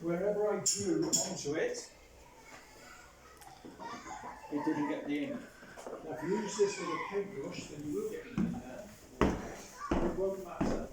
wherever I drew onto it, it didn't get the ink. Now if you use this with a paintbrush, then you will get ink in there. It won't matter.